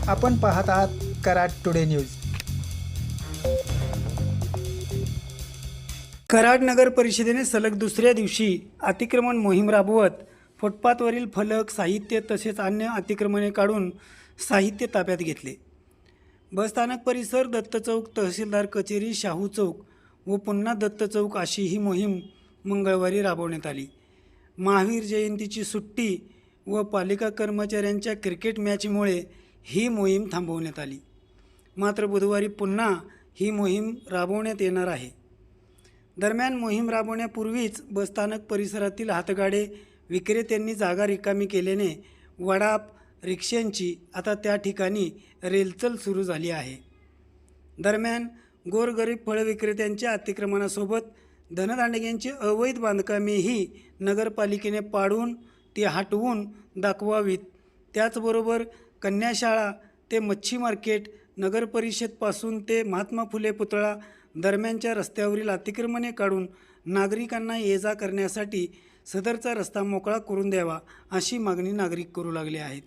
आपण पाहत आहात कराड टुडे न्यूज। कराड नगर परिषदेने सलग दुसऱ्या दिवशी अतिक्रमण मोहीम राबवत फुटपाथवरील फलक, साहित्य तसेच अन्य अतिक्रमणे काढून साहित्य ताब्यात घेतले। बसस्थानक परिसर, दत्त चौक, तहसीलदार कचेरी, शाहू चौक व पुन्हा दत्त चौक अशी ही मोहीम मंगळवारी राबवण्यात आली। महावीर जयंतीची सुट्टी व पालिका कर्मचाऱ्यांच्या क्रिकेट मॅचमुळे ही मोहीम थांबवण्यात आली। मात्र बुधवारी पुन्हा ही मोहीम राबवण्यात येणार आहे। दरम्यान मोहीम राबवण्यापूर्वीच बसस्थानक परिसरातील हातगाडे विक्रेत्यांनी जागा रिकामी केल्याने वडाप रिक्षांची आता त्या ठिकाणी रेलचल सुरू झाली आहे। दरम्यान गोरगरीब फळ विक्रेत्यांच्या अतिक्रमणासोबत धनदांडग्यांची अवैध बांधकामेही नगरपालिकेने पाडून ती हटवून दाखवावीत। त्याचबरोबर कन्याशाळा ते मच्छी मार्केट, नगरपरिषदपासून ते महात्मा फुले पुतळा दरम्यानच्या रस्त्यावरील अतिक्रमणे काढून नागरिकांना ये-जा करण्यासाठी सदरचा रस्ता मोकळा करून द्यावा अशी मागणी नागरिक करू लागले आहेत।